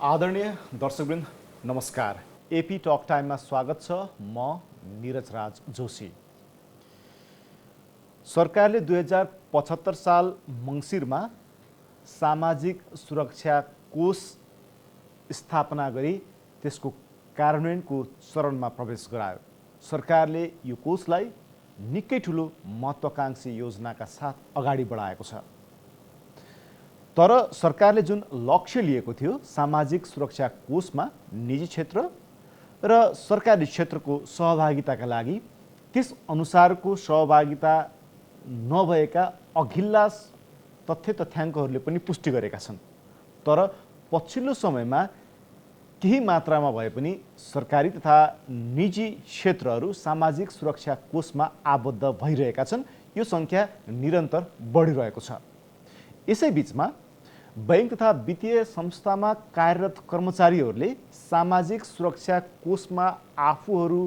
आदरणीय दर्शकवृन्द नमस्कार। AP talk टाइममा स्वागत छ। म निरज राज जोशी। सरकारले 2075 साल मङ्सिरमा सामाजिक सुरक्षा कोष स्थापना गरी त्यसको कार्यान्वयनको चरणमा प्रवेश गरायो। सरकारले यो कोषलाई निकै ठुलो महत्त्वाकांक्षी योजनाका साथ अगाडि बढाएको छ। तर सरकारले जुन लक्ष्य लिएको थियो सामाजिक सुरक्षा कोषमा निजी क्षेत्र र सरकारी क्षेत्रको सहभागिताका लागि त्यस अनुसारको सहभागिता नभएका अघिल्ला तथ्याङ्कहरूले पनि पुष्टि गरेका छन्। तर पछिल्लो समयमा केही मात्रामा भए पनि सरकारी तथा निजी क्षेत्रहरू सामाजिक सुरक्षा कोषमा आबद्ध भइरहेका छन्। यो सङ्ख्या निरन्तर बढिरहेको छ। यसै बीचमा बैंक तथा वित्तीय संस्थामा कार्यरत कर्मचारीहरूले सामाजिक सुरक्षा कोषमा आफूहरू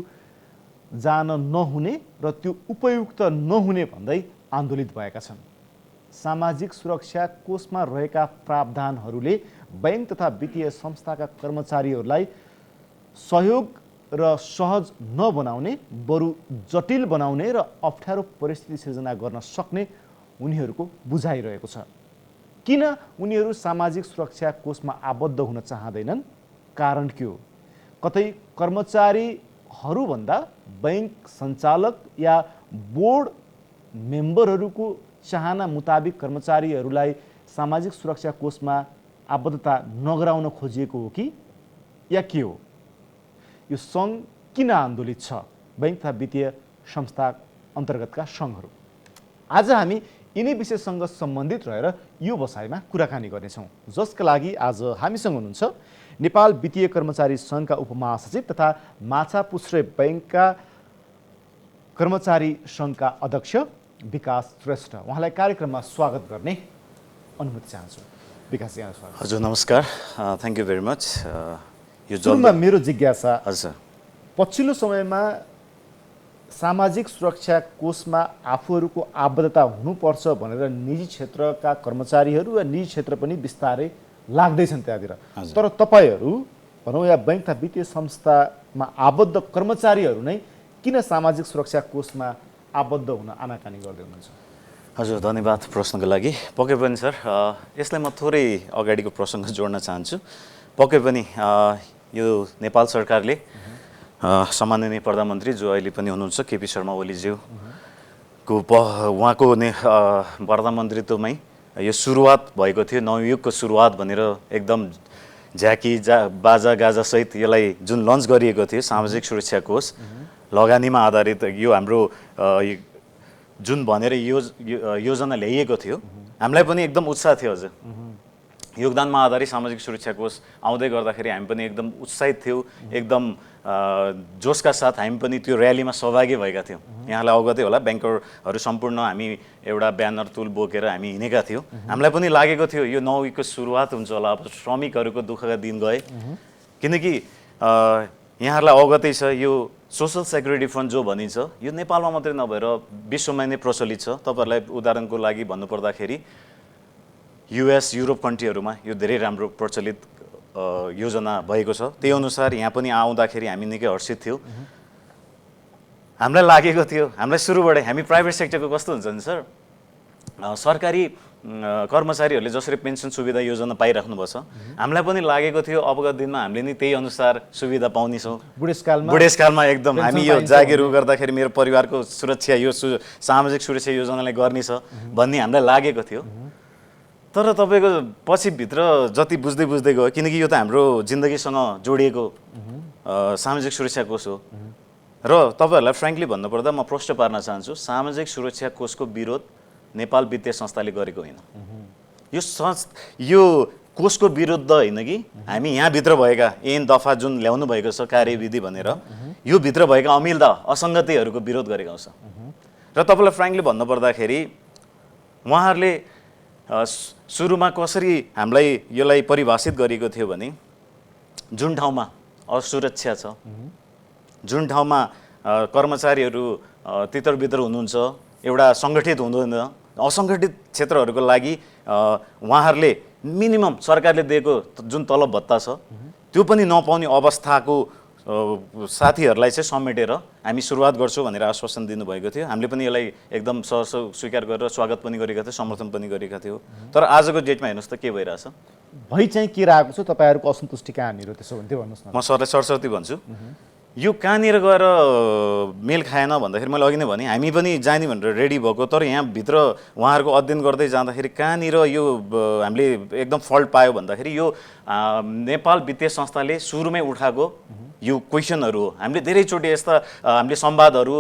जान नहुने र त्यो उपयुक्त नहुने भन्दै आन्दोलित भएका छन्। सामाजिक सुरक्षा कोषमा रहेका प्रावधानहरूले बैंक तथा वित्तीय संस्थाका कर्मचारीहरूलाई सहयोग र सहज नबनाउने बरु जटिल बनाउने र अप्ठ्यारो परिस्थिति सिर्जना गर्न सक्ने उनीहरूको बुझाइरहेको छ। किन उनीहरू सामाजिक सुरक्षा कोषमा आबद्ध हुन चाहँदैनन्? कारण के हो? कतै कर्मचारीहरूभन्दा बैंक सञ्चालक या बोर्ड मेम्बरहरूको चाहना मुताबिक कर्मचारीहरूलाई सामाजिक सुरक्षा कोषमा आबद्धता नगराउन खोजिएको हो कि या के हो? यो सङ्घ किन आन्दोलित छ? बैंक तथा वित्तीय संस्था अन्तर्गतका सङ्घहरू। आज हामी यिनै विषयसँग सम्बन्धित रहेर यो बसाइमा कुराकानी गर्नेछौँ, जसका लागि आज हामीसँग हुनुहुन्छ नेपाल वित्तीय कर्मचारी सङ्घका उपमहासचिव तथा माछापुच्छ्रे बैंकका कर्मचारी सङ्घका अध्यक्ष विकास श्रेष्ठ। उहाँलाई कार्यक्रममा स्वागत गर्ने अनुमति चाहन्छु। विकास यहाँ स्वागत। हजुर नमस्कार। Thank you very much. यो सुरुमा मेरो जिज्ञासा, हजुर पछिल्लो समयमा सामाजिक सुरक्षा कोषमा आफूहरूको आबद्धता हुनुपर्छ भनेर निजी क्षेत्रका कर्मचारीहरू वा निजी क्षेत्र पनि बिस्तारै लाग्दैछन् त्यहाँतिर। तर तपाईँहरू भनौँ या बैंक तथा वित्तीय संस्थामा आबद्ध कर्मचारीहरू नै किन सामाजिक सुरक्षा कोषमा आबद्ध हुन आनाकानी गर्दै हुनुहुन्छ? हजुर धन्यवाद प्रश्नको लागि। पक्कै पनि सर, यसलाई म थोरै अगाडिको प्रसङ्ग जोड्न चाहन्छु। पक्कै पनि यो नेपाल सरकारले सम्माननीय प्रधानमन्त्री जो अहिले पनि हुनुहुन्छ केपी शर्मा ओलीज्यूको उहाँको प्रधानमन्त्रीत्वमै यो सुरुवात भएको थियो। नवयुगको सुरुवात भनेर एकदम बाजा गाजासहित यसलाई जुन लन्च गरिएको थियो सामाजिक सुरक्षा कोष लगानीमा आधारित यो हाम्रो जुन भनेर योजना ल्याइएको थियो, हामीलाई पनि एकदम उत्साह थियो। हजुर योगदानमा आधारित सामाजिक सुरक्षा कोष आउँदै गर्दाखेरि हामी पनि एकदम उत्साहित थियौँ, एकदम जोसका साथ हामी पनि त्यो र्यालीमा सहभागी भएका थियौँ। यहाँलाई अवगतै होला, ब्याङ्करहरू सम्पूर्ण हामी एउटा ब्यानर तुल बोकेर हामी हिँडेका थियौँ। हामीलाई पनि लागेको थियो यो नवयुगको सुरुवात हुन्छ होला, अब श्रमिकहरूको दुःखका दिन गए। किनकि यहाँहरूलाई अवगतै छ यो सोसल सेक्युरिटी फन्ड जो भनिन्छ यो नेपालमा मात्रै नभएर विश्वमा नै प्रचलित छ। तपाईँहरूलाई उदाहरणको लागि भन्नुपर्दाखेरि युएस युरोप कन्ट्रीहरूमा यो धेरै राम्रो प्रचलित योजना भएको छ। त्यही अनुसार यहाँ पनि आउँदाखेरि हामी निकै हर्षित थियौँ। हामीलाई लागेको थियो, हामीलाई सुरुबाटै हामी प्राइभेट सेक्टरको कस्तो हुन्छ नि सर, सरकारी कर्मचारीहरूले जसरी पेन्सन सुविधा योजना पाइराख्नुभएको छ, हामीलाई पनि लागेको थियो अबका दिनमा हामीले नि त्यही अनुसार सुविधा पाउनेछौँ। बुढेसकालमा एकदम हामी यो जागिर गर्दाखेरि मेरो परिवारको सुरक्षा यो सामाजिक सुरक्षा योजनाले गर्ने छ भन्ने हामीलाई लागेको थियो। तर तपाईँको पछिभित्र जति बुझ्दै गयो, किनकि यो त हाम्रो जिन्दगीसँग जोडिएको सामाजिक सुरक्षा कोष हो। र तपाईँहरूलाई फ्रेङ्कली भन्नुपर्दा म प्रश्न पार्न चाहन्छु, सामाजिक सुरक्षा कोषको विरोध नेपाल वित्तीय संस्थाले गरेको होइन। यो कोषको विरुद्ध होइन कि हामी यहाँभित्र भएका ऐन दफा जुन ल्याउनु भएको छ कार्यविधि भनेर यो भित्र भएका अमिलता असङ्गतिहरूको विरोध गरेको छ। र तपाईँलाई फ्रेङ्कली भन्नुपर्दाखेरि उहाँहरूले सुरुमा कसरी हामीलाई यसलाई परिभाषित गरेको थियो भने जुन ठाउँमा असुरक्षा छ, जुन ठाउँमा कर्मचारीहरू तितरबितर हुनुहुन्छ, एउटा सङ्गठित हुँदैन, असङ्गठित क्षेत्रहरूको लागि उहाँहरूले मिनिमम सरकारले दिएको जुन तलब भत्ता छ त्यो पनि नपाउने अवस्थाको साथीहरूलाई चाहिँ समेटेर हामी सुरुवात गर्छौँ भनेर आश्वासन दिनुभएको थियो। हामीले पनि यसलाई एकदम सहर्ष स्वीकार गरेर स्वागत पनि गरेका थियौँ, समर्थन पनि गरेका थियौँ। तर आजको डेटमा हेर्नुहोस् त के भइरहेछ। भइ चाहिँ के रहेको छ तपाईँहरूको असन्तुष्टि कहाँनिर त्यसो भने त्यो भन्नुहोस् न। म सरलाई सरसर्ती भन्छु, यो कहाँनिर गएर मेल खाएन भन्दाखेरि मैले अघि नै भने हामी पनि जाने भनेर रेडी भएको, तर यहाँभित्र उहाँहरूको अध्ययन गर्दै जाँदाखेरि कहाँनिर यो हामीले एकदम फल्ट पायो भन्दाखेरि यो नेपाल वित्तीय संस्थाले सुरुमै उठाएको यो क्वेसनहरू हो। हामीले धेरैचोटि यस्ता हामीले संवादहरू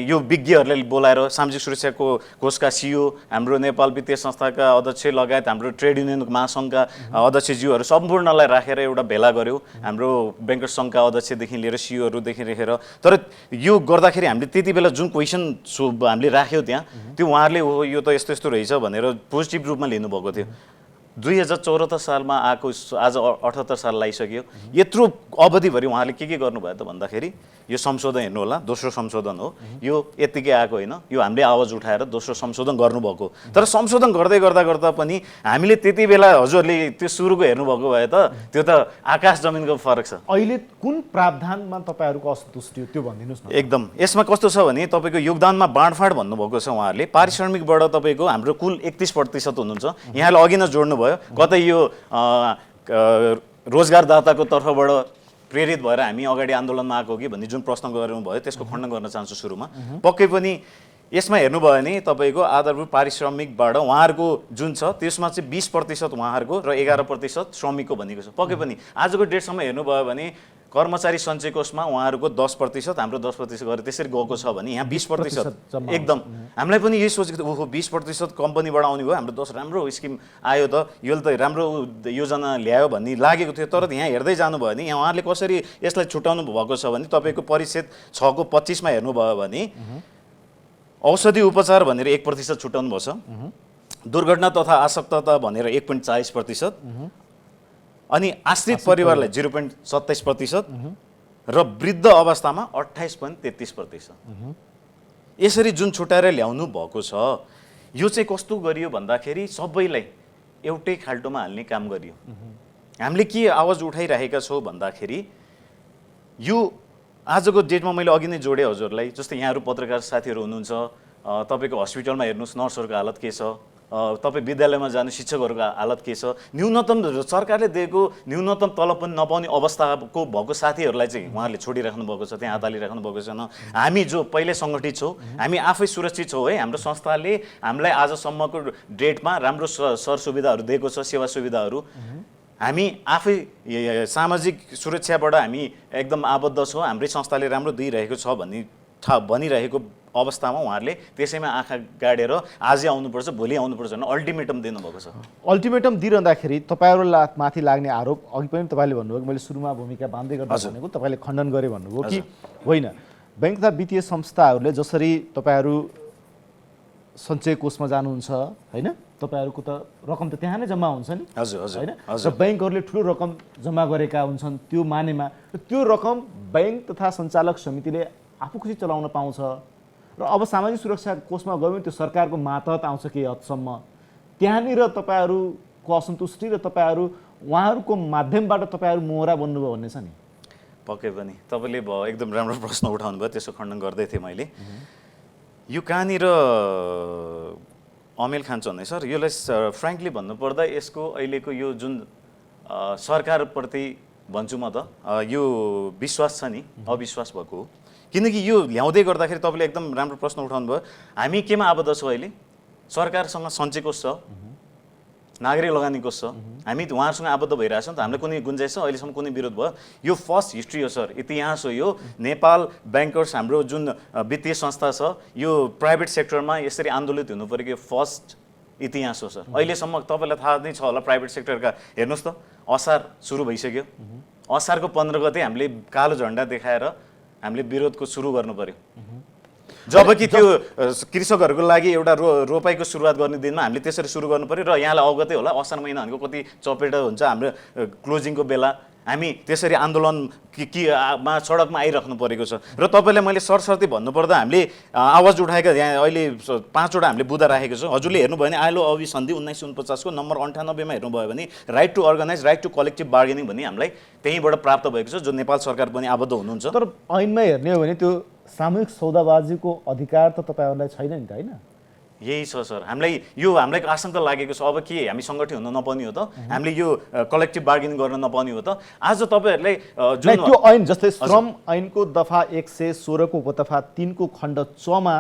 यो विज्ञहरूले बोलाएर सामाजिक सुरक्षाको कोषका सिइओ, हाम्रो नेपाल वित्तीय संस्थाका अध्यक्ष लगायत हाम्रो ट्रेड युनियन महासङ्घका अध्यक्षज्यूहरू सम्पूर्णलाई राखेर एउटा भेला गऱ्यौँ, हाम्रो ब्याङ्कर्स सङ्घका अध्यक्षदेखि लिएर सिइओहरूदेखि राखेर। तर यो गर्दाखेरि हामीले त्यति बेला जुन क्वेसन हामीले राख्यौँ त्यहाँ, त्यो उहाँहरूले हो यो त यस्तो यस्तो रहेछ भनेर पोजिटिभ रूपमा लिनुभएको थियो। 2074 सालमा आएको आज 78 साल लागिसक्यो। यत्रो अवधिभरि उहाँले के गर्नुभयो त भन्दाखेरि यो संशोधन हेर्नु होला, दोस्रो संशोधन हो यो, यत्तिकै आएको होइन, यो हामीले आवाज उठाएर दोस्रो संशोधन गर्नुभएको। तर संशोधन गर्दै गर्दा गर्दा पनि हामीले त्यति बेला हजुरहरूले त्यो सुरुको हेर्नुभएको भए त त्यो त आकाश जमिनको फरक छ। अहिले कुन प्रावधानमा तपाईँहरूको असन्तुष्टि हो त्यो भनिदिनुहोस् न। एकदम यसमा कस्तो छ भने तपाईँको योगदानमा बाँडफाँड भन्नुभएको छ उहाँहरूले। पारिश्रमिकबाट तपाईँको हाम्रो कुल 31% हुनुहुन्छ। यहाँले अघि नै जोड्नुभयो, कतै यो रोजगारदाताको तर्फबाट प्रेरित भएर हामी अगाडि आन्दोलनमा आएको कि भन्ने जुन प्रश्न गर्नुभयो त्यसको खण्डन गर्न चाहन्छु सुरुमा। पक्कै पनि यसमा हेर्नुभयो भने तपाईँको आधारभूत पारिश्रमिकबाट उहाँहरूको जुन छ त्यसमा चाहिँ 20% उहाँहरूको र 11% श्रमिकको भनेको छ। पक्कै पनि आजको डेटसम्म हेर्नुभयो भने कर्मचारी सञ्चय कोषमा उहाँहरूको 10%, हाम्रो 10% गरेर त्यसरी गएको छ भने यहाँ 20% एकदम हामीलाई पनि यही सोचेको थियो, ओहो 20% कम्पनीबाट आउने भयो, हाम्रो 10 राम्रो स्किम आयो त, यो त राम्रो योजना ल्यायो भन्ने लागेको थियो। तर यहाँ हेर्दै जानुभयो भने यहाँ उहाँहरूले कसरी यसलाई छुटाउनु भएको छ भने तपाईँको परिच्छेद 6 को 25 मा हेर्नुभयो भने औषधि उपचार भनेर 1% छुटाउनु भएको छ, दुर्घटना तथा आसक्तता भनेर 1.40%, अनि आश्रित परिवारलाई 0.27% र वृद्ध अवस्थामा 28.33%। यसरी जुन छुटाएर ल्याउनु भएको छ यो चाहिँ कस्तो गरियो भन्दाखेरि सबैलाई एउटै खाल्टोमा हाल्ने काम गरियो। हामीले के आवाज उठाइरहेका छौँ भन्दाखेरि यो आजको डेटमा मैले अघि नै जोडेँ हजुरलाई, जस्तै यहाँहरू पत्रकार साथीहरू हुनुहुन्छ, तपाईँको हस्पिटलमा हेर्नुहोस् नर्सहरूको हालत के छ, तपाईँ विद्यालयमा जानु शिक्षकहरूको हालत के छ, न्यूनतम सरकारले दिएको न्यूनतम तलब पनि नपाउने अवस्थाको भएको साथीहरूलाई चाहिँ उहाँहरूले छोडिराख्नु भएको छ, त्यहाँ हातालिराख्नु भएको छैन। हामी जो पहिले सङ्गठित छौँ, हामी आफै सुरक्षित छौँ है, हाम्रो संस्थाले हामीलाई आजसम्मको डेटमा राम्रो सरसुविधाहरू दिएको छ, सेवा सुविधाहरू। हामी आफै सामाजिक सुरक्षाबाट हामी एकदम आबद्ध छौँ, हाम्रै संस्थाले राम्रो दिइरहेको छ भनिरहेको अवस्थामा उहाँहरूले त्यसैमा आँखा गाडेर आजै आउनुपर्छ, भोलि आउनुपर्छ भने अल्टिमेटम दिनुभएको छ। अल्टिमेटम दिइरहँदाखेरि तपाईँहरू माथि लाग्ने आरोप अघि पनि तपाईँले भन्नुभयो, मैले सुरुमा भूमिका बाँध्दै गर्दा भनेको तपाईँले खण्डन गरे भन्नुभयो कि होइन, ब्याङ्क तथा वित्तीय संस्थाहरूले जसरी तपाईँहरू सञ्चय कोषमा जानुहुन्छ होइन, तपाईँहरूको त रकम त त्यहाँ नै जम्मा हुन्छ नि होइन, र ब्याङ्कहरूले ठुलो रकम जम्मा गरेका हुन्छन् त्यो मानेमा, त्यो रकम ब्याङ्क तथा सञ्चालक समितिले आफू खुसी चलाउन पाउँछ र अब सामाजिक सुरक्षा कोषमा गयो भने त्यो सरकारको मातहत आउँछ केही हदसम्म। त्यहाँनिर तपाईँहरूको असन्तुष्टि र तपाईँहरू उहाँहरूको माध्यमबाट तपाईँहरू मोहरा बन्नुभयो भन्ने छ नि। पक्कै पनि तपाईँले एकदम राम्रो प्रश्न उठाउनु भयो, त्यसको खण्डन गर्दै थिएँ मैले। यो कहाँनिर अमेल खान्छ भने सर, यसलाई फ्रेङ्कली भन्नुपर्दा यसको अहिलेको यो जुन सरकारप्रति भन्छु म त यो विश्वास छ नि अविश्वास भएको हो। किनकि यो ल्याउँदै गर्दाखेरि तपाईँले एकदम राम्रो प्रश्न उठाउनु भयो। हामी केमा आबद्ध छौँ अहिले? सरकारसँग सञ्चय कोष छ, नागरिक लगानी कोष छ, हामी उहाँहरूसँग आबद्ध भइरहेछौँ त, हामीलाई कुनै गुन्जाइस छ? अहिलेसम्म कुनै विरोध भयो? यो फर्स्ट हिस्ट्री हो सर, इतिहास हो यो। नेपाल ब्याङ्कर्स हाम्रो जुन वित्तीय संस्था छ यो प्राइभेट सेक्टरमा यसरी आन्दोलित हुनु पऱ्यो, फर्स्ट इतिहास हो सर। अहिलेसम्म तपाईँलाई थाहा नै छ होला प्राइभेट सेक्टरका, हेर्नुहोस् त असार सुरु भइसक्यो, असारको 15 गते हामीले कालो झन्डा देखाएर हामीले विरोधको सुरु गर्नु पर्यो, जबकि त्यो कृषकहरूको लागि एउटा रोपाइको सुरुवात गर्ने दिनमा हामीले त्यसरी सुरु गर्नु पर्यो। र यहाँलाई अवगतै होला असार महिना भनेको कति चपेटा हुन्छ, हाम्रो क्लोजिङको बेला हामी त्यसरी आन्दोलन मा सडकमा आइराख्नु परेको छ। र तपाईँलाई मैले सरसर्ती भन्नुपर्दा हामीले आवाज उठाएका यहाँ अहिले 5वटा हामीले बुँदा राखेको छौँ। हजुरले हेर्नुभयो भने आइलो अभिसन्धि 1949 को नम्बर 98 मा हेर्नुभयो भने right to organise, right to collective bargaining भन्ने हामीलाई त्यहीँबाट प्राप्त भएको छ, जो नेपाल सरकार पनि आबद्ध हुनुहुन्छ। तर ऐनमा हेर्ने हो भने त्यो सामूहिक सौदाबाजीको अधिकार त तपाईँहरूलाई छैन नि त, होइन? यही छ सर, हामीलाई आशंका लागेको छ। अब के हामी सङ्गठित हुन नपाउने हो त? हामीले यो कलेक्टिभ बार्गेनिङ गर्न नपाउने हो त? आज तपाईँहरूलाई जुन त्यो ऐन जस्तै श्रम ऐनको दफा 116 को उपदफा 3 को खण्ड 6 मा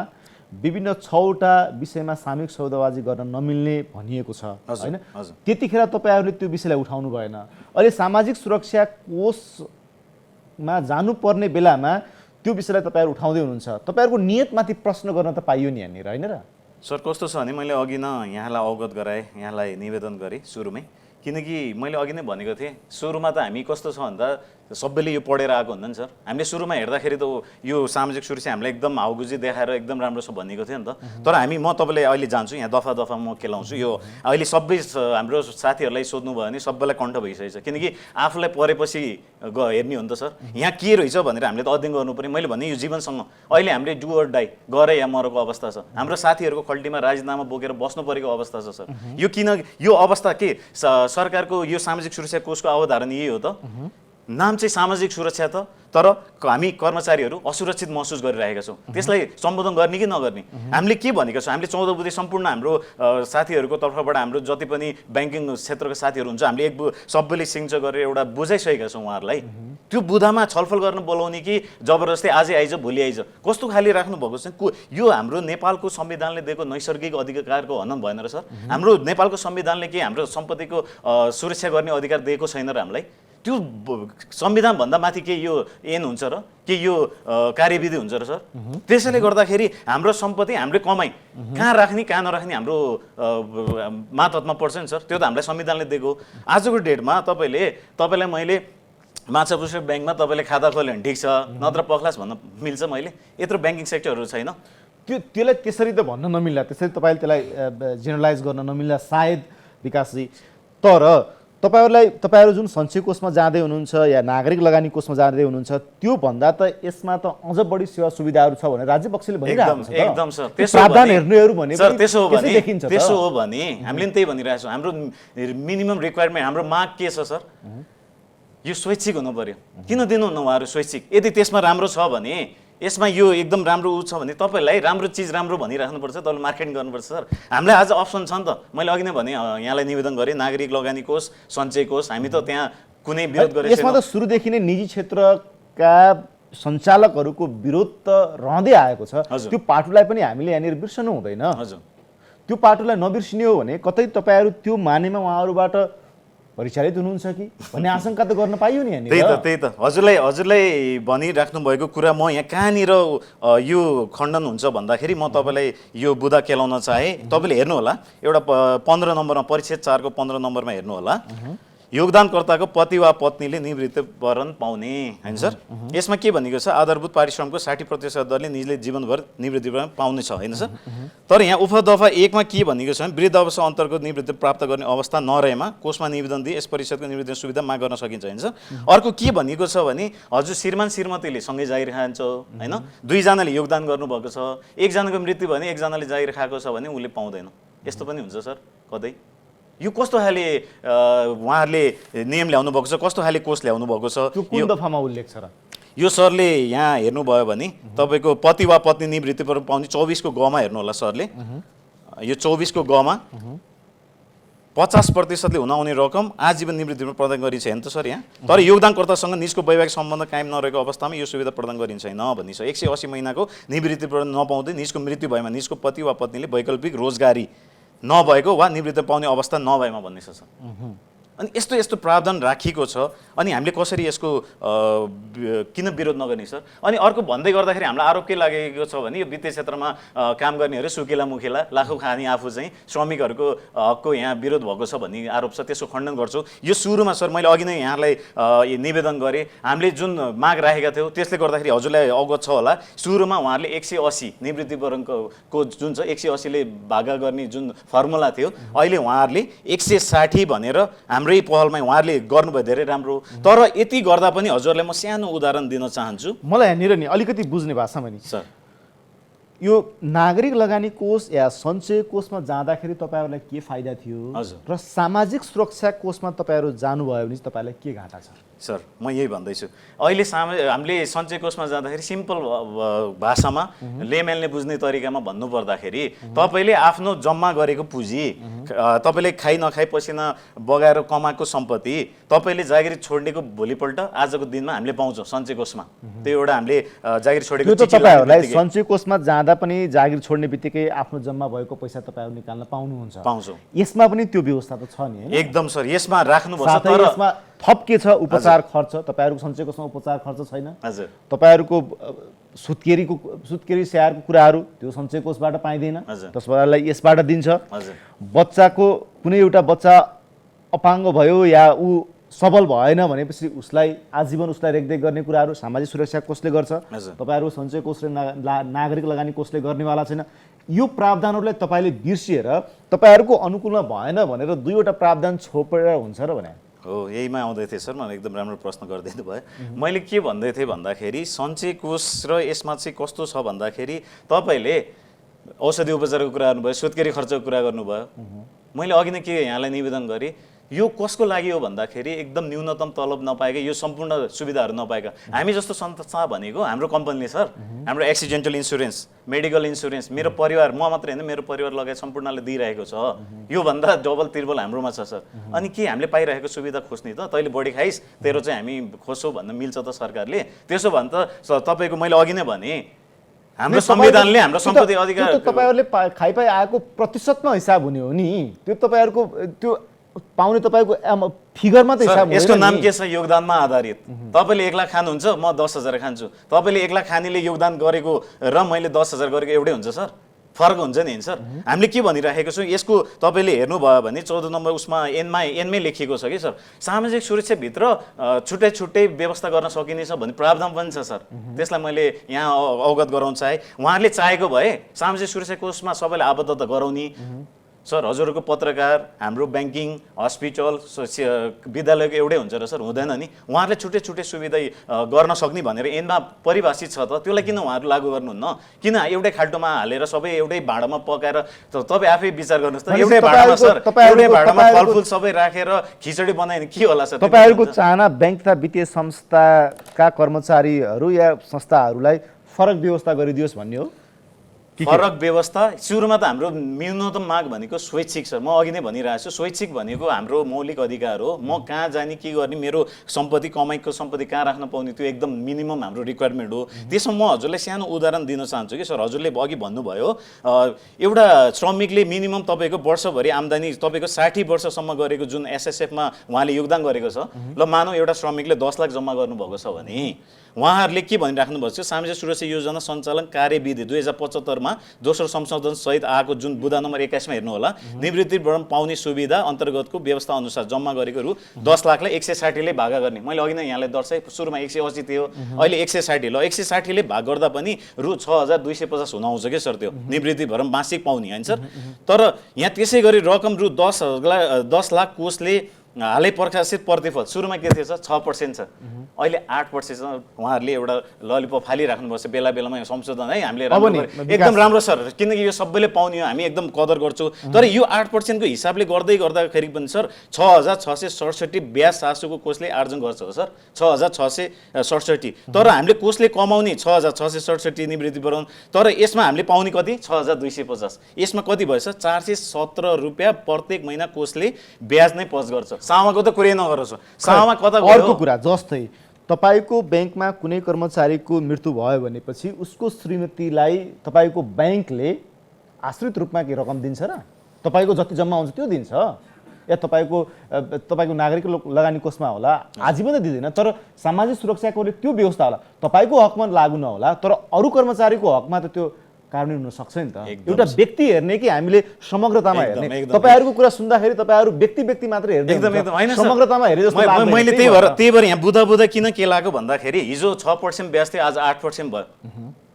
विभिन्न 6वटा विषयमा सामूहिक सौदाबाजी गर्न नमिल्ने भनिएको छ, होइन? त्यतिखेर तपाईँहरूले त्यो विषयलाई उठाउनु भएन। अहिले सामाजिक सुरक्षा कोषमा जानुपर्ने बेलामा त्यो विषयलाई तपाईँहरू उठाउँदै हुनुहुन्छ। तपाईँहरूको नियतमाथि प्रश्न गर्न त पाइयो नि यहाँनिर, होइन र? सर कस्तो छ भने मैले अघि न यहाँलाई अवगत गराएँ, यहाँलाई निवेदन गरेँ सुरुमै, किनकि मैले अघि नै भनेको थिएँ सुरुमा त हामी कस्तो छ भन्दा सबैले यो पढेर आएको हुँदैन सर। हामीले सुरुमा हेर्दाखेरि त यो सामाजिक सुरक्षा हामीलाई एकदम हाउगुजी देखाएर एकदम राम्रो छ भनेको थियो नि त। तर म तपाईँलाई अहिले जान्छु, यहाँ दफा दफा म केलाउँछु। यो अहिले सबै हाम्रो साथीहरूलाई सोध्नुभयो भने सबैलाई कण्ठ भइसकेको छ, किनकि आफूलाई परेपछि हेर्ने हो नि त सर। यहाँ के रहेछ भनेर हामीले त अध्ययन गर्नु पर्यो। मैले भने यो जीवनसँग अहिले हामीले डु अर डाई, गरे या मरेको अवस्था छ। हाम्रो साथीहरूको खल्टीमा राजीनामा बोकेर बस्नु परेको अवस्था छ सर। यो किन यो अवस्था के सरकारको यो सामाजिक सुरक्षा कोषको अवधारणा यही हो त? नाम चाहिँ सामाजिक सुरक्षा त, तर हामी कर्मचारीहरू असुरक्षित महसुस गरिरहेका छौँ। त्यसलाई सम्बोधन गर्ने कि नगर्ने? हामीले के भनेको छ? हामीले 14 बुँदे सम्पूर्ण हाम्रो साथीहरूको तर्फबाट हाम्रो जति पनि ब्याङ्किङ क्षेत्रका साथीहरू हुन्छ, हामीले सबैले सिग्नेचर गरेर एउटा बुझाइसकेका छौँ उहाँहरूलाई। त्यो बुँदामा छलफल गर्न बोलाउने कि जबरजस्ती आजै आइज भोलि आइज कस्तो खाली राख्नु भएको छ? यो हाम्रो नेपालको संविधानले दिएको नैसर्गिक अधिकारको हनन भएन र सर? हाम्रो नेपालको संविधानले के हाम्रो सम्पत्तिको सुरक्षा गर्ने अधिकार दिएको छैन र हामीलाई? त्यो संविधान भन्दा माथि के यो ऐन हुन्छ र? के यो कार्यविधि हुन्छ र सर? त्यसैले गर्दाखेरि हाम्रो सम्पत्ति, हाम्रो कमाई कहाँ राख्ने कहाँ नराख्ने हाम्रो मातहतमा पर्छ नि सर। त्यो त हामीलाई संविधानले दिएको। आजको डेटमा तपाईँलाई मैले माछा पुष्कर ब्याङ्कमा तपाईँले खाता खोल्यो भने ठिक छ, नत्र पख्लास भन्न मिल्छ? मैले यत्रो ब्याङ्किङ सेक्टरहरू छैन? त्यसलाई त्यसरी त भन्न नमिल्ला, त्यसरी तपाईँले त्यसलाई जेनरलाइज गर्न नमिल्ला सायद विकासजी। तर तपाईँहरू जुन सञ्चय कोषमा जाँदै हुनुहुन्छ या नागरिक लगानी कोषमा जाँदै हुनुहुन्छ, त्यो भन्दा त यसमा त अझ बढी सेवा सुविधाहरू छ भनेर राज्य पक्षले भनिरहेको छ। एकदम सर। त्यसो हो भने हामीले त्यही भनिरहेको छौँ। हाम्रो मिनिमम रिक्वायरमेन्ट, हाम्रो माग के छ सर? यो स्वैच्छिक हुनु पर्यो। किन दिनुहुन्न उहाँहरू स्वैच्छिक? यदि त्यसमा राम्रो छ भने, यसमा यो एकदम राम्रो छ भने तपाईँलाई राम्रो चिज राम्रो भनिराख्नुपर्छ, तपाईँले मार्केटिङ गर्नुपर्छ सर। हामीलाई आज अप्सन छ नि त। मैले अघि नै भने, यहाँलाई निवेदन गरेँ, नागरिक लगानी कोष, सञ्चय कोष, हामी त त्यहाँ कुनै विरोध गरेको छैनौँ। यसमा त सुरुदेखि नै निजी क्षेत्रका सञ्चालकहरूको विरोध त रहँदै आएको छ। त्यो पाटोलाई पनि हामीले यहाँनिर बिर्सनु हुँदैन। हजुर, त्यो पाटोलाई नबिर्सिने हो भने कतै तपाईँहरू त्यो मानेमा उहाँहरूबाट परिचालित हुनुहुन्छ कि भन्ने आशंका त गर्न पाइयो नि यहाँनिर। त्यही त हजुरलाई भनिराख्नु भएको कुरा म यहाँ कहाँनिर यो खण्डन हुन्छ भन्दाखेरि म तपाईँलाई यो बुँदा केलाउन चाहेँ। तपाईँले हेर्नु होला, एउटा 15 नम्बरमा, परिच्छेद 4 को 15 नम्बरमा हेर्नु होला, योगदानकर्ताको पति वा पत्नीले निवृत्तिभरण पाउने, होइन सर? यसमा के भनेको छ? आधारभूत पारिश्रमको 60% दरले निजले जीवनभर निवृत्तिभरण पाउने छ, होइन सर? तर यहाँ उपदफा 1 मा के भनेको छ भने वृद्ध अवस्था अन्तर्गत निवृत्ति प्राप्त गर्ने अवस्था नरहेमा कोषमा निवेदन दिए यस परिषदको निवृत्ति सुविधा माग गर्न सकिन्छ, होइन सर? अर्को के भनेको छ भने हजुर श्रीमान श्रीमतीले सँगै जागिर खान्छ, होइन? 2 जनाले योगदान गर्नुभएको छ, 1 जनाको मृत्यु भने 1 जनाले जागिर खाएको छ भने उसले पाउँदैन। यस्तो पनि हुन्छ सर कतै? यो कस्तो खाले उहाँहरूले नियम ल्याउनु भएको छ? कस्तो खाले कोष ल्याउनु भएको छ? कुन दफामा उल्लेख छ र? यो सरले यहाँ हेर्नुभयो भने तपाईँको पति वा पत्नी निवृत्ति पाउने 24 को ग मा हेर्नु होला सरले। यो 24 को ग मा 50% हुन आउने रकम आजीवन निवृत्ति प्रदान गरिन्छ होइन त सर यहाँ? तर योगदानकर्तासँग निजको वैवाहिक सम्बन्ध कायम नरहेको अवस्थामा यो सुविधा प्रदान गरिन्छ छैन भनिन्छ। 180 महिनाको निवृत्ति नपाउँदै निजको मृत्यु भएमा निजको पति वा पत्नीले वैकल्पिक रोजगारी नभएको वा निवृत्ति पाउने अवस्था नभएमा भन्ने छ सर। अनि यस्तो प्रावधान राखिएको छ। अनि हामीले कसरी यसको किन विरोध नगर्ने सर? अनि अर्को भन्दै गर्दाखेरि हामीलाई आरोप के लागेको छ भने यो वित्तीय क्षेत्रमा काम गर्नेहरू सुकिला मुखिला लाखौँ खाने आफू चाहिँ श्रमिकहरूको हकको यहाँ विरोध भएको छ भन्ने आरोप छ। त्यसको खण्डन गर्छु। यो सुरुमा सर मैले अघि नै यहाँलाई निवेदन गरेँ, हामीले जुन माग राखेका थियौँ त्यसले गर्दाखेरि हजुरलाई अवगत छ होला, सुरुमा उहाँहरूले 180 निवृत्तिभरणको जुन छ 180 ले भागा गर्ने जुन फर्मुला थियो, अहिले उहाँहरूले 160 भनेर हाम्रै पहलमा उहाँहरूले गर्नुभयो धेरै राम्रो। तर यति गर्दा पनि हजुरलाई म सानो उदाहरण दिन चाहन्छु। मलाई यहाँनिर नि अलिकति बुझ्ने भाषामा नि सर, यो नागरिक लगानी कोष या सञ्चय कोषमा जाँदाखेरि तपाईँहरूलाई के फाइदा थियो हजुर। र सामाजिक सुरक्षा कोषमा तपाईँहरू जानुभयो भने तपाईँहरूलाई के घाटा छ? सर, म यही भन्दैछु। अहिले हामीले सञ्चय कोषमा जाँदाखेरि सिम्पल भाषामा लेमेलले बुझ्ने तरिकामा भन्नुपर्दाखेरि तपाईँले आफ्नो जम्मा गरेको पुँजी, तपाईँले खाइ नखाइ पसिना बगाएर कमाएको सम्पत्ति तपाईँले जागिर छोड्नेको भोलिपल्ट आजको दिनमा हामीले पाउँछौँ सञ्चय कोषमा। त्यो एउटा हामीले जागिर छोडेको त्यो त तपाईँहरूलाई सञ्चय कोषमा जाँदा पनि जागिर छोड्ने बित्तिकै आफ्नो जम्मा भएको पैसा तपाईँहरू निकाल्न पाउनुहुन्छ। पाउँछौँ। यसमा पनि त्यो व्यवस्था त छ नि? एकदम सर, यसमा राख्नुपर्छ। साथै तर यसमा थप के छ? उपचार खर्च। तपाईँहरूको सञ्चय कोषमा उपचार खर्च छैन। हजुर। तपाईँहरूको सुत्केरी स्याहारको कुराहरू त्यो सञ्चय कोषबाट पाइँदैन, त्यसलाई यसबाट दिन्छ। हजुर। बच्चाको कुनै एउटा बच्चा अपाङ्ग भयो या ऊ सबल भएन भनेपछि उसलाई आजीवन उसलाई रेखदेख गर्ने कुराहरू सामाजिक सुरक्षा कोषले गर्छ। तपाईँहरू सञ्चय कोषले नागरिक लगानी कोषले गर्नेवाला छैन। यो प्रावधानहरूलाई तपाईँले बिर्सिएर तपाईँहरूको अनुकूलमा भएन भनेर दुईवटा प्रावधान छोपेर हुन्छ र भने हो, यहीमा आउँदै थिएँ सर। मलाई एकदम राम्रो प्रश्न गरिदिनु भयो। मैले के भन्दै थिएँ भन्दाखेरि सञ्चय कोष र यसमा चाहिँ कस्तो छ भन्दाखेरि तपाईँले औषधि उपचारको कुरा गर्नुभयो, सुत्केरी खर्चको कुरा गर्नुभयो। मैले अघि नै के यहाँलाई निवेदन गरेँ, यो कसको लागि हो भन्दाखेरि एकदम न्यूनतम तलब नपाएका, यो सम्पूर्ण सुविधाहरू नपाएका हामी जस्तो संस्था भनेको हाम्रो कम्पनीले सर, हाम्रो एक्सिडेन्टल इन्सुरेन्स, मेडिकल इन्सुरेन्स मेरो परिवार, म मात्रै होइन मेरो परिवार लगायत सम्पूर्णले दिइरहेको छ। योभन्दा डबल त्रिबल हाम्रोमा छ सर। अनि के हामीले पाइरहेको सुविधा खोज्ने त? तैँले बढी खाइस् तेरो चाहिँ हामी खोज्छौँ भन्न मिल्छ त सरकारले? त्यसो भने त तपाईँको मैले अघि नै भने हाम्रो संविधानले हाम्रो सम्पत्ति अधिकार तपाईँहरूले खाइपाइ आएको प्रतिशतमा हिसाब हुने हो नि। त्यो तपाईँहरूको त्यो पाउने तपाईँको फिगरमा त हिसाब। यसको नाम के छ? योगदानमा आधारित। तपाईँले 1 लाख खानुहुन्छ, म 10,000 खान्छु। तपाईँले 1 लाख खानेले योगदान गरेको र मैले 10,000 गरेको एउटै हुन्छ सर? फरक हुन्छ नि सर। हामीले के भनिराखेको छौँ, यसको तपाईँले हेर्नुभयो भने 14 नम्बर उसमा एनमै लेखिएको छ कि सर, सामाजिक सुरक्षाभित्र छुट्टै छुट्टै व्यवस्था गर्न सकिनेछ भन्ने प्रावधान पनि छ सर। त्यसलाई मैले यहाँ अवगत गराउन चाहे। उहाँहरूले चाहेको भए सामाजिक सुरक्षा कोषमा सबैलाई आबद्ध त गराउने सर। हजुरहरूको पत्रकार, हाम्रो ब्याङ्किङ, हस्पिटल, विद्यालयको एउटै हुन्छ र सर? हुँदैन नि। उहाँहरूले छुट्टै छुट्टै सुविधा गर्न सक्ने भनेर ऐनमा परिभाषित छ त, त्यसलाई किन उहाँहरू लागू गर्नुहुन्न? किन एउटै खाल्टोमा हालेर सबै एउटै भाँडामा पकाएर तपाईँ आफै विचार गर्नुहोस् त। एउटै भाँडामा सर, एउटै भाँडामा फलफुल सबै राखेर खिचडी बनायो भने के होला सर? तपाईँहरूको चाहना ब्याङ्क तथा वित्तीय संस्थाका कर्मचारीहरू या संस्थाहरूलाई फरक व्यवस्था गरिदियोस् भन्ने हो? फरक व्यवस्था सुरुमा त हाम्रो न्यूनतम माग भनेको स्वैच्छिक छ। म अघि नै भनिरहेको छु, स्वैच्छिक भनेको हाम्रो मौलिक अधिकार हो। म कहाँ जाने, के गर्ने, मेरो सम्पत्ति, कमाइको सम्पत्ति कहाँ राख्न पाउने, त्यो एकदम मिनिमम हाम्रो रिक्वायरमेन्ट हो। त्यसमा म हजुरलाई सानो उदाहरण दिन चाहन्छु कि सर, हजुरले अघि भन्नुभयो एउटा श्रमिकले मिनिमम तपाईँको वर्षभरि आम्दानी तपाईँको 60 वर्षसम्म गरेको जुन एसएसएफमा उहाँले योगदान गरेको छ, ल मानौ एउटा श्रमिकले 10 लाख जम्मा गर्नुभएको छ भने उहाँहरूले के भनिराख्नु भएको छ, सामाजिक सुरक्षा योजना सञ्चालन कार्यविधि 2075मा दोस्रो संशोधन सहित आएको जुन बुँदा नम्बर 21मा हेर्नु होला, निवृत्तिपूर्व पाउने सुविधा अन्तर्गतको व्यवस्था अनुसार जम्मा गरेको रु 10 लाखलाई 160ले भागा गर्ने। मैले अघि नै यहाँलाई दर्शाएँ, सुरुमा 180 थियो, अहिले 160। ल 160ले भाग गर्दा पनि रु 6250 हुन आउँछ क्या सर, त्यो निवृत्तिपूर्व मासिक पाउने होइन सर। तर यहाँ त्यसै गरी रकम रु 10 लाख कोषले हालै प्रकाशित प्रतिफल सुरुमा के थियो सर? 6% छ, अहिले 8% छ। उहाँहरूले एउटा ललिपप फालिराख्नुपर्छ बेला बेलामा संशोधन है, हामीले एकदम राम्रो सर, किनकि यो सबैले पाउने हो, हामी एकदम कदर गर्छौँ। तर यो 8%को हिसाबले गर्दै गर्दाखेरि पनि सर 6667 ब्याज सासुको कोषले आर्जन गर्छ हो सर, 6667। तर हामीले कोषले कमाउने 6667 निवृत्तिपूर्व, तर यसमा हामीले पाउने कति? 6250। यसमा कति भयो सर? 417 रुपियाँ प्रत्येक महिना कोषले ब्याज नै पस गर्छ। सामाको त कुरै नगरोस्, सामा कता गयो? अर्को कुरा जस्तै तपाईको ब्याङ्कमा कुनै कर्मचारीको मृत्यु भयो भनेपछि उसको श्रीमतीलाई तपाईको ब्याङ्कले आश्रित रूपमा के रकम दिन्छ र? तपाईको जति जम्मा हुन्छ त्यो दिन्छ या तपाईको नागरिक लगानी कोषमा होला आजीवन त दिँदैन, तर सामाजिक सुरक्षाकोले त्यो व्यवस्था होला, तपाईको हकमा लागू नहोला, तर अरू कर्मचारीको हकमा त त्यो कार्यान्वयन हुन सक्छ नि त। एउटा व्यक्ति हेर्ने कि हामीले समग्रतामा हेर्ने? तपाईँहरूको कुरा सुन्दाखेरि तपाईँहरू व्यक्ति मात्रै हेर्ने, एकदम समग्रतामा हेरे जस्तो लाग्दैन। मैले त्यही भएर यहाँ बुधा किन के लाग्यो भन्दाखेरि हिजो 6% ब्याज थियो, आज 8% भयो।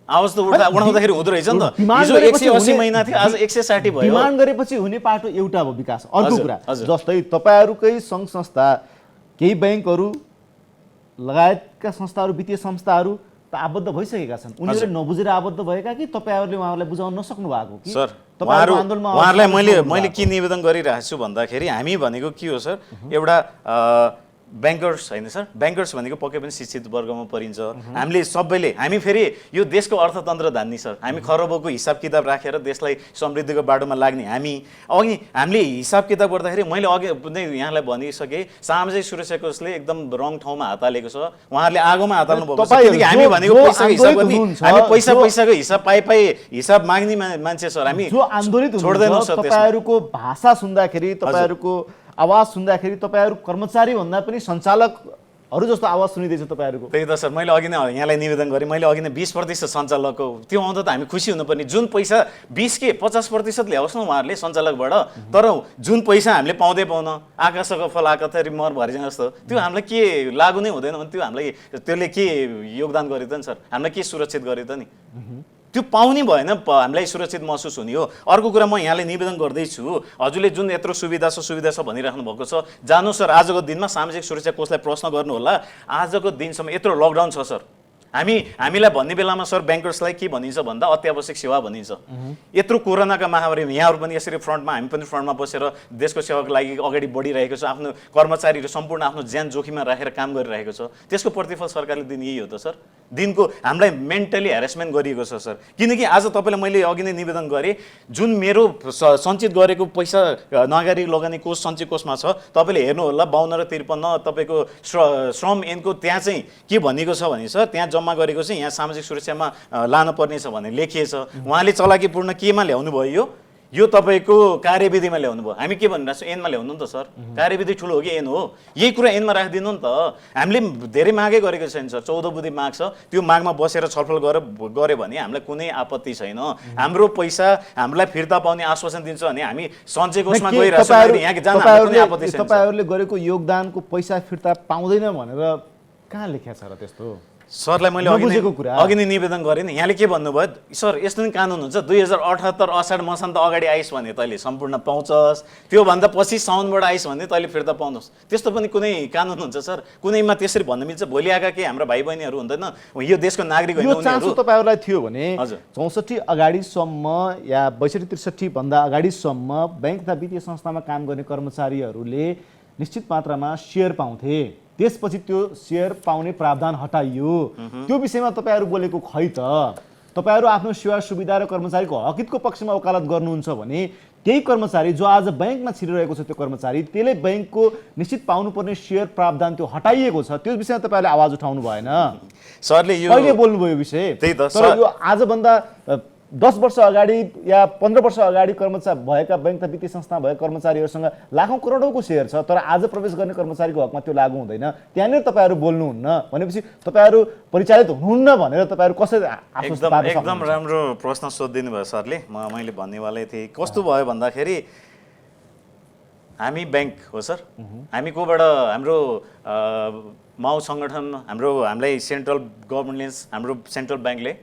आवाज त उठाउँदाखेरि हुँदो रहेछ नि त। हिजो 180 महिना थियो, आज 160 भयो। डिमान्ड गरेपछि हुने पाटो एउटा हो विकास। अर्को कुरा हजुर। जस्तै तपाईहरुकै संघ संस्था, केही बैंकहरू लगायतका संस्थाहरू, वित्तीय संस्थाहरू त आबद्ध भइसकेका छन्। उनीहरूले नबुझेर आबद्ध भएका कि तपाईहरुले उहाँहरूलाई बुझाउन नसक्नु भएको कि? सर, तपाईहरु आन्दोलनमा उहाँहरूलाई मैले के निवेदन गरिरहेको छु भन्दाखेरि हामी भनेको के हो सर, एउटा ब्याङ्कर्स होइन सर, ब्याङ्कर्स भनेको पक्कै पनि शिक्षित वर्गमा परिन्छ। हामीले सबैले, हामी फेरि यो देशको अर्थतन्त्र धान्ने सर, हामी खरबको हिसाब किताब राखेर देशलाई समृद्धिको बाटोमा लाग्ने हामी। अघि हामीले हिसाब किताब गर्दाखेरि मैले अघि नै यहाँलाई भनिसकेँ, सामाजिक सुरक्षा कोषले एकदम रङ ठाउँमा हात हालेको छ। उहाँहरूले आगोमा हात हाल्नु भएको छ, किनकि हामी भनेको पैसाको हिसाब गर्ने, हामी पैसाको हिसाब पाइ हिसाब माग्ने मान्छे सर। हामी जो आन्दोलित छोड्दैनौँ सर। तपाईहरुको भाषा सुन्दाखेरि, तपाईहरुको आवाज सुन्दाखेरि तपाईहरु कर्मचारी भन्दा पनि सञ्चालकहरू जस्तो आवाज सुनिदैछ तपाईहरुको। त्यही त सर, मैले अघि नै यहाँलाई निवेदन गरेँ, मैले अघि नै 20% सञ्चालकको त्यो आउँदा त हामी खुसी हुनुपर्ने। जुन पैसा 20 के 50% ल्याओस् न उहाँहरूले सञ्चालकबाट, तर जुन पैसा हामीले पाउन आकाशको फल आकाशरी मर भरिन्छ जस्तो, त्यो हामीलाई के लागु नै हुँदैन भने त्यो हामीलाई त्यसले के योगदान गर्यो त नि सर, हामीलाई के सुरक्षित गर्यो त नि? त्यो पाउने भएन हामीलाई सुरक्षित महसुस हुने हो। अर्को कुरा म यहाँले निवेदन गर्दैछु, हजुरले जुन यत्रो सुविधा छ भनिराख्नु भएको छ, जानु सर आजको दिनमा सामाजिक सुरक्षा कोषलाई प्रश्न गर्नु होला। आजको दिनसम्म यत्रो लकडाउन छ सर, हामीलाई भन्ने बेलामा सर ब्याङ्कर्सलाई के भनिन्छ भन्दा अत्यावश्यक सेवा भनिन्छ। यत्रो कोरोनाका महामारीमा यहाँहरू पनि यसरी फ्रन्टमा, हामी पनि फ्रन्टमा बसेर देशको सेवाको लागि अगाडि बढिरहेको छ, आफ्नो कर्मचारीहरू सम्पूर्ण आफ्नो ज्यान जोखिममा राखेर काम गरिरहेको छ। त्यसको प्रतिफल सरकारले दिने यही हो त सर। दिनको हामीलाई मेन्टली हेरेसमेन्ट गरिएको छ सर। किनकि आज तपाईँलाई मैले अघि नै निवेदन गरेँ, जुन मेरो सञ्चित गरेको पैसा नागरिक लगानी कोष सञ्चय कोषमा छ, तपाईँले हेर्नु होला 52 र 53 तपाईँको श्रम ऐनको त्यहाँ चाहिँ के भनिएको छ भने सर, त्यहाँ जम्मा गरेको चाहिँ यहाँ सामाजिक सुरक्षामा लानु पर्ने छ भने लेखिएछ। उहाँले चलाकीपूर्ण केमा ल्याउनु भयो यो तपाईँको कार्यविधिमा ल्याउनु भयो। हामी के भनिरहेको छौँ, ऐनमा ल्याउनु नि त सर। कार्यविधि ठुलो हो कि ऐन हो? यही कुरा ऐनमा राखिदिनु नि त। हामीले धेरै मागै गरेको छैन सर, 14 बुँदे माग छ, त्यो मागमा बसेर छलफल गऱ्यो भने हामीलाई कुनै आपत्ति छैन। हाम्रो पैसा हामीलाई फिर्ता पाउने आश्वासन दिन्छ भने हामी सञ्चय कोषमा गइरहेको छौँ, यहाँ जान कुनै आपत्ति छैन। तपाईहरुले गरेको योगदानको पैसा फिर्ता पाउँदैन भनेर कहाँ लेख्या छ र त्यस्तो? सरलाई मैले अघि नै निवेदन गरेँ नि, यहाँले के भन्नुभयो सर, यस्तो नि कानुन हुन्छ 2078 असाढ मसान्त अगाडि आइस् भने तैँले सम्पूर्ण पाउँछस्, त्योभन्दा पछि साउनबाट आइस् भने तैँले फिर्ता पाउनुहोस्। त्यस्तो पनि कुनै कानुन हुन्छ सर? कुनैमा त्यसरी भन्न मिल्छ? भोलि आएका के हाम्रा भाइ बहिनीहरू हुँदैन, यो देशको नागरिक होइन उनीहरू? यो चान्स तपाईहरुलाई थियो भने हजुर 64 अगाडिसम्म या 62-63 भन्दा अगाडिसम्म बैंक तथा वित्तीय संस्थामा काम गर्ने कर्मचारीहरूले निश्चित मात्रामा सेयर पाउँथे। त्यसपछि त्यो सेयर पाउने प्रावधान हटाइयो। त्यो विषयमा तपाईहरु बोलेको खै त? तपाईहरु आफ्नो सेवा सुविधा र कर्मचारीको हकितको पक्षमा वकालत गर्नुहुन्छ भने त्यही कर्मचारी जो आज बैंकमा छिरिरहेको छ, त्यो कर्मचारी त्यसले बैंकको निश्चित पाउनुपर्ने सेयर प्रावधान त्यो हटाइएको छ, त्यो विषयमा तपाईहरुले आवाज उठाउनु भएन। सरले यो कहिले बोल्नुभयो यो विषय? त्यही त तर यो आजभन्दा 10 वर्ष अगाडि या 15 वर्ष अगाडि कर्मचारी भएका बैंक तथा वित्तीय संस्था भएका कर्मचारीहरूसँग लाखौं करोडौंको सेयर छ, तर आज प्रवेश गर्ने कर्मचारीको हकमा त्यो लागू हुँदैन। त्यहाँनिर तपाईहरु बोल्नुहुन्न भनेपछि तपाईहरु परिचालित हुनुहुन्न भनेर तपाईहरु कसरी आश्वस्त पार्न सक्नुहुन्छ? एकदम राम्रो प्रश्न सोधिदिनु भयो सरले। मैले भन्नेवालै थिएँ। कस्तो भयो भन्दाखेरि हामी बैंक हो सर, हामी कोबाट हाम्रो माउ संगठन हामीलाई सेन्ट्रल गभर्नमेन्टले, हाम्रो सेन्ट्रल ब्याङ्कले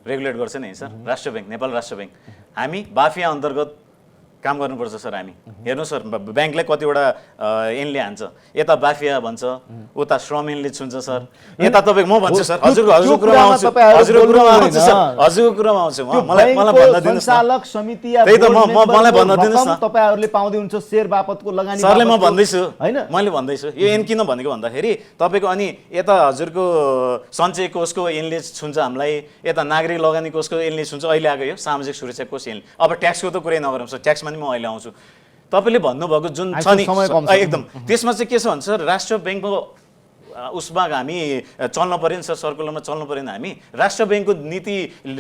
रेगुलेट गर्छ नि सर, राष्ट्र ब्याङ्क, नेपाल राष्ट्र ब्याङ्क। हामी बाफिया अन्तर्गत काम गर्नुपर्छ सर। हामी हेर्नु सर, ब्याङ्कलाई कतिवटा ऐनले हान्छ, यता बाफिया भन्छ, उता श्रम ऐनले छुन्छ सर, यता तपाईँ म भन्छु सर, हजुरको कुरामा आउँछु, हजुरको कुरामा आउँछु सर, हजुरको कुरामा आउँछु। मलाई भन्न दिनुस् न, सञ्चालक समिति या त्यही त मलाई भन्न दिनुस् न, तपाईहरुले पाउँदै हुन्छ सेयर बापतको लगानी सरले म भन्दैछु हैन, मैले भन्दैछु यो ऐन किन भनेको भन्दाखेरि तपाईको अनि यता हजुरको सञ्चय कोषको ऐनले छुन्छ हामीलाई, यता नागरिक लगानी कोषको ऐनले छुन्छ। अहिले आएको यो सामाजिक सुरक्षा कोष ऐन। अब ट्याक्सको त कुरै नगरौँ सर, ट्याक्समा म अहिले आउँछु। तपाईले भन्नुभएको जुन छ नि एकदम, त्यसमा चाहिँ के छ भन्छ सर, राष्ट्र ब्याङ्कको उसमा हामी चल्न पर्यो नि सर, सर्कुलरमा चल्नु पर्यो नि हामी। राष्ट्र ब्याङ्कको नीति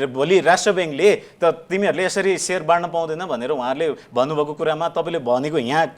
भोलि राष्ट्र ब्याङ्कले त तिमीहरूले यसरी सेयर बाँड्न पाउँदैन भनेर उहाँहरूले भन्नुभएको कुरामा तपाईँले भनेको यहाँ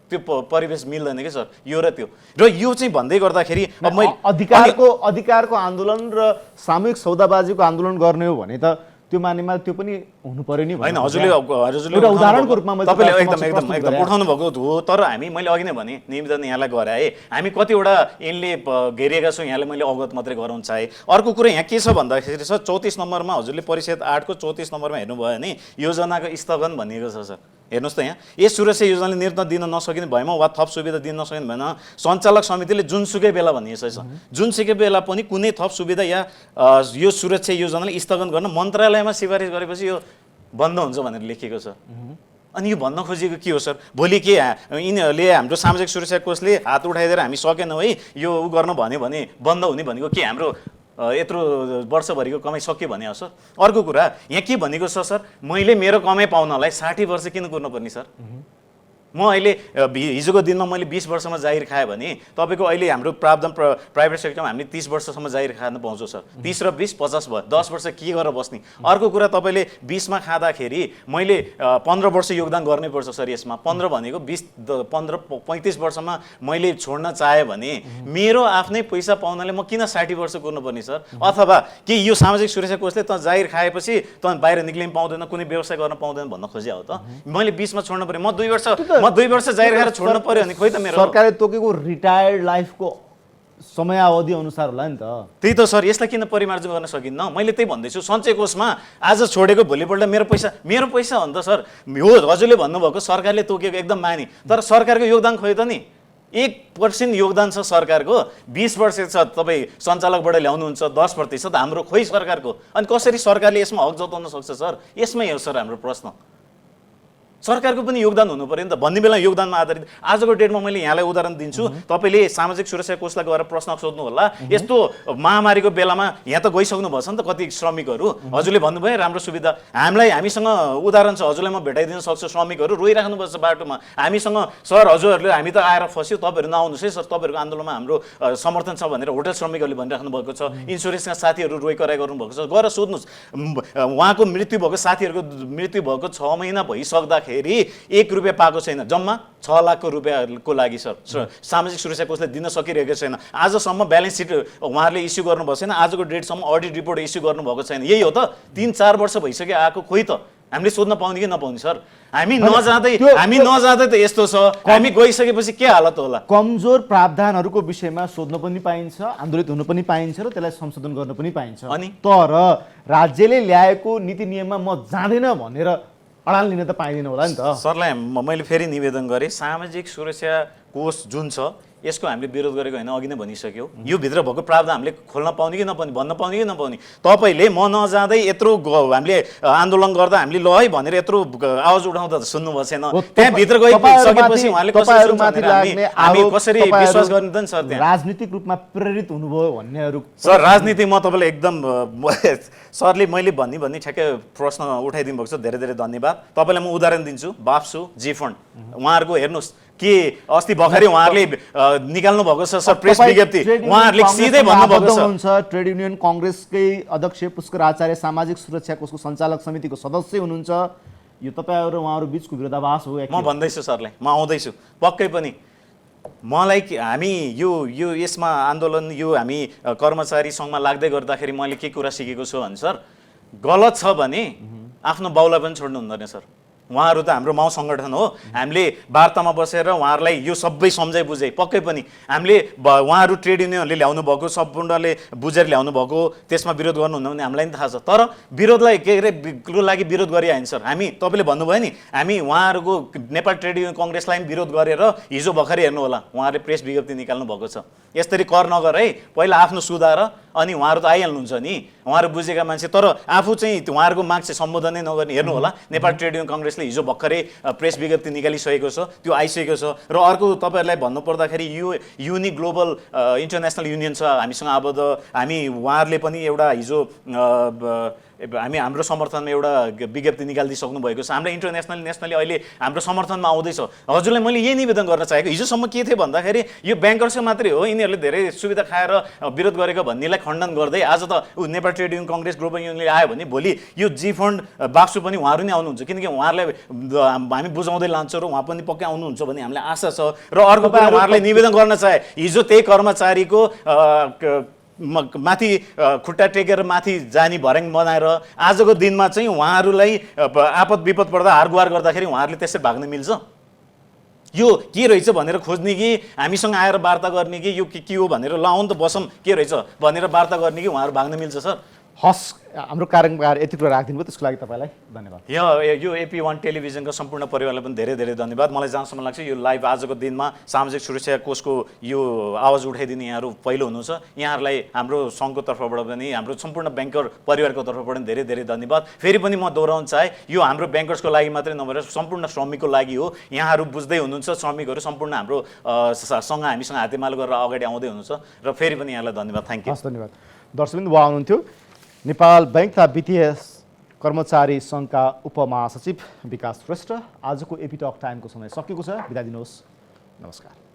त्यो परिवेश मिल्दैन कि सर, यो र त्यो र यो चाहिँ भन्दै गर्दाखेरि अब मैले अधिकारको आन्दोलन र सामूहिक सौदाबाजीको आन्दोलन गर्ने हो भने त त्यो मानेमा त्यो पनि हुनु पर्यो नि होइन हजुरले एउटा उदाहरणको रूपमा मैले तपाईँले तपाईँलाई एकदम प्रस्तुत एकदम गरेँ। उठाउनु भएको हो। तर हामी मैले अघि नै भने निवेदन यहाँलाई गराएँ, हामी कतिवटा यिनले घेरिएका छौँ, यहाँले मैले अवगत मात्रै गराउन चाहेँ। अर्को कुरो यहाँ के छ भन्दाखेरि सर 34 नम्बरमा हजुरले परिषद 8 को 34 नम्बरमा हेर्नुभयो भने योजनाको स्थगन भनिएको छ सर। हेर्नुहोस् त यहाँ, यस सुरक्षा योजनाले निर्णय दिन नसकिने भएमा वा थप सुविधा दिन नसकिने भएमा सञ्चालक समितिले जुनसुकै बेला भनिएको छ। जुनसुकै बेला पनि कुनै थप सुविधा या यो सुरक्षा योजनाले स्थगन गर्न मन्त्रालयमा सिफारिस गरेपछि यो बन्द हुन्छ भनेर लेखिएको छ। अनि यो भन्न खोजेको के हो सर? भोलि के यिनीहरूले हाम्रो सामाजिक सुरक्षा कोषले हात उठाइदिएर हामी सकेनौँ है यो उ गर्न भन्यो भने बन्द हुने भनेको के हाम्रो यत्रो वर्षभरिको कमाइ सक्यो भने हो सर? अर्को कुरा यहाँ के भनेको छ सर, मैले मेरो कमाइ पाउनलाई 60 वर्ष किन कुर्नुपर्ने सर? म अहिले हिजोको दिनमा मैले 20 वर्षमा जागिर खाएँ भने तपाईँको अहिले हाम्रो प्रावधान प्राइभेट सेक्टरमा हामीले 30 वर्षसम्म जागिर खान पाउँछौँ सर। 30 र 20 50 भयो, 10 वर्ष के गरेर बस्ने? अर्को कुरा तपाईँले 20मा खाँदाखेरि मैले 15 वर्ष योगदान गर्नैपर्छ सर यसमा। 15 भनेको 20 15 35 वर्षमा मैले छोड्न चाहेँ भने मेरो आफ्नै पैसा पाउनाले म किन 60 वर्ष कुर्नुपर्ने सर? अथवा के यो सामाजिक सुरक्षा कोषले त जागिर खाएपछि त बाहिर निक्लिन पाउँदैन, कुनै व्यवसाय गर्न पाउँदैन भन्न खोजे हो त? मैले 20मा छोड्नु पर्यो, म 2 वर्ष जागिर खाएर छोड्नु पर्यो भने खोइ त मेरो सरकारले तोकेको रिटायर्ड लाइफको समयावधि अनुसार होला नि त। त्यही त सर, यसलाई किन परिमार्जन गर्न सकिन्न? मैले त्यही भन्दैछु, सञ्चय कोषमा आज छोडेको भोलिपल्ट मेरो पैसा हो नि त सर। हो हजुरले भन्नुभएको सरकारले तोकेको एकदम माने, तर सरकारको योगदान खोइ त नि 1% योगदान छ सरकारको। 20 वर्ष छ तपाईँ सञ्चालकबाट ल्याउनुहुन्छ 10% हाम्रो खोइ सरकारको। अनि कसरी सरकारले यसमा हक जताउन सक्छ सर? यसमै हो सर हाम्रो प्रश्न। सरकारको पनि योगदान हुनु पर्यो नि त। भन्ने बेला योगदानमा आधारित आजको डेटमा मैले यहाँलाई उदाहरण दिन्छु, तपाईँले सामाजिक सुरक्षा कोषलाई गएर प्रश्न सोध्नु होला। यस्तो महामारीको बेलामा यहाँ त गइसक्नु भएछ नि त कति श्रमिकहरू, हजुरले भन्नुभयो राम्रो सुविधा हामीसँग उदाहरण छ, हजुरलाई म भेटाइदिन सक्छु। श्रमिकहरू रोइराख्नुपर्छ बाटोमा, हामीसँग सर हजुरहरूले हामी त आएर फस्यो, तपाईँहरू नआउनुहोस् है सर, तपाईँहरूको आन्दोलनमा हाम्रो समर्थन छ भनेर होटल श्रमिकहरूले भनिराख्नु भएको छ। इन्सुरेन्सका साथीहरू रोइकराइ गर्नुभएको छ, गएर सोध्नुहोस्। उहाँको मृत्यु भएको साथीहरूको मृत्यु भएको 6 महिना भइसक्दाखेरि 1 रुपियाँ पाएको छैन, जम्मा 6 लाखको रुपियाँको लागि सर सामाजिक सुरक्षा कोषले दिन सकिरहेको छैन। आजसम्म ब्यालेन्स सिट उहाँहरूले इस्यु गर्नुभएको छैन, आजको डेटसम्म अडिट रिपोर्ट इस्यु गर्नुभएको छैन। यही हो त, 3-4 वर्ष भइसक्यो आएको, खोइ त हामीले सोध्न पाउने कि नपाउने सर? हामी नजाँदै त यस्तो छ, हामी गइसकेपछि के हालत होला? कमजोर प्रावधानहरूको विषयमा सोध्न पनि पाइन्छ, आन्दोलित हुन पनि पाइन्छ र त्यसलाई संशोधन गर्न पनि पाइन्छ। अनि तर राज्यले ल्याएको नीति नियममा म जाँदैन भनेर अडान लिन त पाइँदैन होला नि त। सरलाई मैले फेरि निवेदन गरेँ, सामाजिक सुरक्षा कोष जुन छ यसको हामीले विरोध गरेको होइन, अघि नै भनिसक्यो। यो भित्र भएको प्रावधान हामीले खोल्न पाउने कि नपाउने, भन्न पाउने कि नपाउने? तपाईँले म नजाँदै यत्रो हामीले आन्दोलन गर्दा हामीले ल है भनेर यत्रो आवाज उठाउँदा सुन्नुभएको छैन। त्यहाँभित्र गइसकेपछि उहाँले हामी कसरी विश्वास गर्ने त नि सर? त्यहाँ राजनीतिक रूपमा प्रेरित हुनुभयो भन्नेहरू सर, राजनीति म तपाईँलाई एकदम सरले मैले भन्ने ठ्याक्कै प्रश्न उठाइदिनु भएको छ, धेरै धेरै धन्यवाद। तपाईँलाई म उदाहरण दिन्छु, बाप्सु जी फन्ड उहाँहरूको हेर्नुहोस् के अस्ति भर्खरै उहाँहरूले निकाल्नु भएको छ सर प्रेस विज्ञप्ति, उहाँहरूले सिधै भन्नुभएको छ। ट्रेड युनियन कांग्रेसकै अध्यक्ष पुष्कर आचार्य सामाजिक सुरक्षा कोषको सञ्चालक समितिको सदस्य हुनुहुन्छ। यो तपाईहरु र उहाँहरु बीचको विरोधाभास हो? म भन्दैछु सरलाई, म आउँदैछु पक्कै पनि। मलाई हामी यो यसमा आन्दोलन यो हामी कर्मचारी सङ्घमा लाग्दै गर्दाखेरि मैले के कुरा सिकेको छु भने सर, गलत छ भने आफ्नो बाउलाई पनि छोड्नु हुँदैन सर। उहाँहरू त हाम्रो माउ सङ्गठन हो, हामीले वार्तामा बसेर उहाँहरूलाई यो सबै सम्झाइ बुझाइ पक्कै पनि हामीले उहाँहरू ट्रेड युनियनहरूले ल्याउनु भएको सम्पूर्णले बुझेर ल्याउनु भएको त्यसमा विरोध गर्नुहुन्न भने हामीलाई पनि थाहा छ। तर विरोधलाई के अरे को लागि विरोध गरिआइन सर? हामी तपाईँले भन्नुभयो नि, हामी उहाँहरूको नेपाल ट्रेड युनियन कङ्ग्रेसलाई पनि विरोध गरेर हिजो भर्खरै हेर्नु होला उहाँहरूले प्रेस विज्ञप्ति निकाल्नु भएको छ। यसरी कर नगर है, पहिला आफ्नो सुधार, अनि उहाँहरू त आइहाल्नुहुन्छ नि, उहाँहरू बुझेका मान्छे, तर आफू चाहिँ उहाँहरूको माग चाहिँ सम्बोधनै नगर्ने। हेर्नु होला नेपाल ट्रेड युनियन कङ्ग्रेसले हिजो भर्खरै प्रेस विज्ञप्ति निकालिसकेको छ, त्यो आइसकेको छ। र अर्को तपाईँहरूलाई भन्नुपर्दाखेरि यो युनि ग्लोबल इन्टरनेसनल युनियन छ हामीसँग आबद्ध, हामी उहाँहरूले पनि एउटा हिजो हामी हाम्रो समर्थनमा एउटा विज्ञप्ति निकालिदिइसक्नु भएको छ। हाम्रो इन्टरनेसनल नेसनली अहिले हाम्रो समर्थनमा आउँदैछ। हजुरलाई मैले यही निवेदन गर्न चाहेको, हिजोसम्म के थियो भन्दाखेरि यो ब्याङ्कर्सको मात्रै हो, यिनीहरूले धेरै सुविधा खाएर विरोध गरेको भन्नेलाई खण्डन गर्दै आज त Nepal trade union congress global युनियनले आयो भने भोलि यो जी फन्ड बाक्सु पनि उहाँहरू नै आउनुहुन्छ, किनकि उहाँहरूलाई हामी बुझाउँदै लान्छौँ र उहाँ पनि पक्कै आउनुहुन्छ भन्ने हामीलाई आशा छ। र अर्को कुरा उहाँहरूलाई निवेदन गर्न चाहे, हिजो त्यही कर्मचारीको माथि खुट्टा टेकेर माथि जाने भर्याङ बनाएर आजको दिनमा चाहिँ उहाँहरूलाई आपद विपद पर्दा हारगुहार गर्दाखेरि उहाँहरूले त्यसरी भाग्न मिल्छ? यो के रहेछ भनेर खोज्ने कि हामीसँग आएर वार्ता गर्ने कि यो के हो भनेर ल आउनु त बसौँ के रहेछ भनेर वार्ता गर्ने कि उहाँहरू भाग्न मिल्छ सर? हस्, हाम्रो कार्यक्रमकार यति कुरा राखिदिनु भयो, त्यसको लागि तपाईँलाई धन्यवाद। यो AP1 टेलिभिजनको सम्पूर्ण परिवारलाई पनि धेरै धेरै धन्यवाद। मलाई जहाँसम्म लाग्छ यो लाइभ आजको दिनमा सामाजिक सुरक्षा कोषको यो आवाज उठाइदिने यहाँहरू पहिलो हुनुहुन्छ। यहाँहरूलाई हाम्रो सङ्घको तर्फबाट पनि हाम्रो सम्पूर्ण ब्याङ्कर परिवारको तर्फबाट पनि धेरै धेरै धन्यवाद। फेरि पनि म दोहोऱ्याउन चाहे यो हाम्रो ब्याङ्कर्सको लागि मात्रै नभएर सम्पूर्ण श्रमिकको लागि हो। यहाँहरू बुझ्दै हुनुहुन्छ, श्रमिकहरू सम्पूर्ण हाम्रो सँग हामीसँग हातेमालो गरेर अगाडि आउँदै हुनुहुन्छ र फेरि पनि यहाँलाई धन्यवाद। Thank you. हस्, धन्यवाद। दर्शकबिन्दु, उहाँ हुनुहुन्थ्यो नेपाल बैंक तथा वित्तीय कर्मचारी सङ्घका उपमहासचिव विकास श्रेष्ठ। आजको एपी टक टाइमको समय सकिएको छ, बिदा दिनुहोस्। नमस्कार।